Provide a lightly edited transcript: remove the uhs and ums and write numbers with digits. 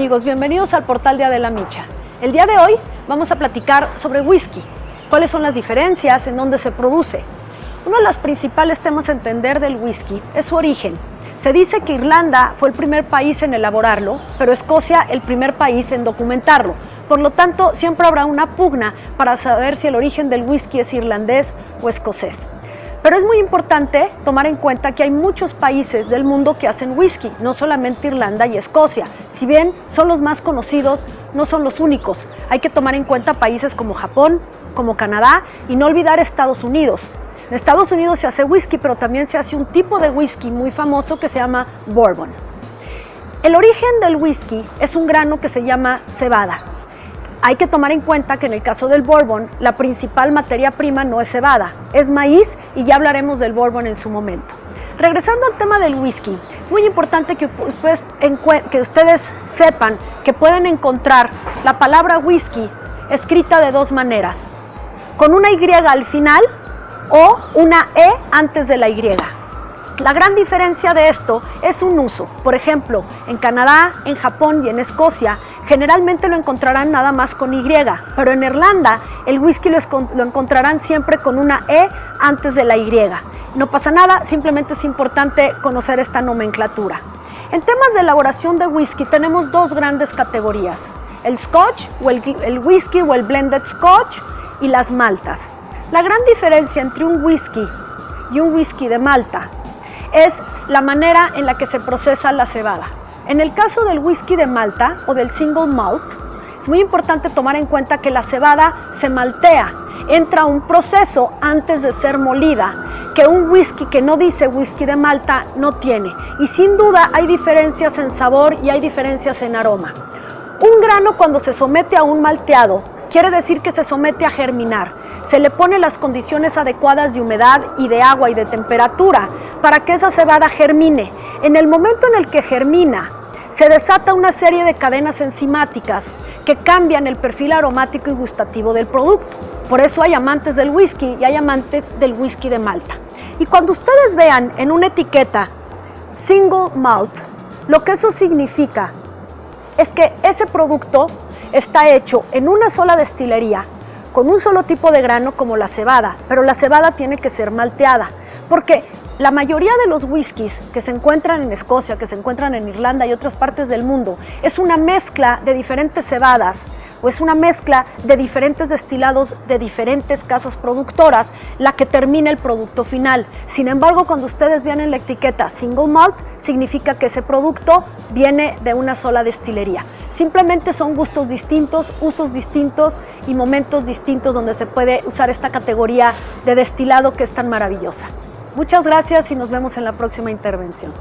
Amigos, bienvenidos al portal de Adela Micha. El día de hoy vamos a platicar sobre whisky, cuáles son las diferencias, en dónde se produce. Uno de los principales temas a entender del whisky es su origen. Se dice que Irlanda fue el primer país en elaborarlo, pero Escocia el primer país en documentarlo. Por lo tanto, siempre habrá una pugna para saber si el origen del whisky es irlandés o escocés. Pero es muy importante tomar en cuenta que hay muchos países del mundo que hacen whisky, no solamente Irlanda y Escocia. Si bien son los más conocidos, no son los únicos. Hay que tomar en cuenta países como Japón, como Canadá y no olvidar Estados Unidos. En Estados Unidos se hace whisky, pero también se hace un tipo de whisky muy famoso que se llama bourbon. El origen del whisky es un grano que se llama cebada. Hay que tomar en cuenta que en el caso del bourbon, la principal materia prima no es cebada, es maíz, y ya hablaremos del bourbon en su momento. Regresando al tema del whisky, es muy importante que ustedes sepan que pueden encontrar la palabra whisky escrita de dos maneras, con una Y al final o una E antes de la Y. La gran diferencia de esto es un uso. Por ejemplo, en Canadá, en Japón y en Escocia, generalmente lo encontrarán nada más con Y, pero en Irlanda el whisky lo encontrarán siempre con una E antes de la Y. No pasa nada, simplemente es importante conocer esta nomenclatura. En temas de elaboración de whisky tenemos dos grandes categorías: el scotch o el whisky o el blended scotch y las maltas. La gran diferencia entre un whisky y un whisky de malta es la manera en la que se procesa la cebada. En el caso del whisky de malta o del single malt, es muy importante tomar en cuenta que la cebada se maltea, entra a un proceso antes de ser molida, que un whisky que no dice whisky de malta no tiene. Y sin duda hay diferencias en sabor y hay diferencias en aroma. Un grano, cuando se somete a un malteado, quiere decir que se somete a germinar. Se le pone las condiciones adecuadas de humedad y de agua y de temperatura para que esa cebada germine. En el momento en el que germina, se desata una serie de cadenas enzimáticas que cambian el perfil aromático y gustativo del producto. Por eso hay amantes del whisky y hay amantes del whisky de malta. Y cuando ustedes vean en una etiqueta single malt, lo que eso significa es que ese producto está hecho en una sola destilería, con un solo tipo de grano como la cebada, pero la cebada tiene que ser malteada, porque la mayoría de los whiskies que se encuentran en Escocia, que se encuentran en Irlanda y otras partes del mundo, es una mezcla de diferentes cebadas o es una mezcla de diferentes destilados de diferentes casas productoras la que termina el producto final. Sin embargo, cuando ustedes vean en la etiqueta single malt, significa que ese producto viene de una sola destilería. Simplemente son gustos distintos, usos distintos y momentos distintos donde se puede usar esta categoría de destilado que es tan maravillosa. Muchas gracias y nos vemos en la próxima intervención.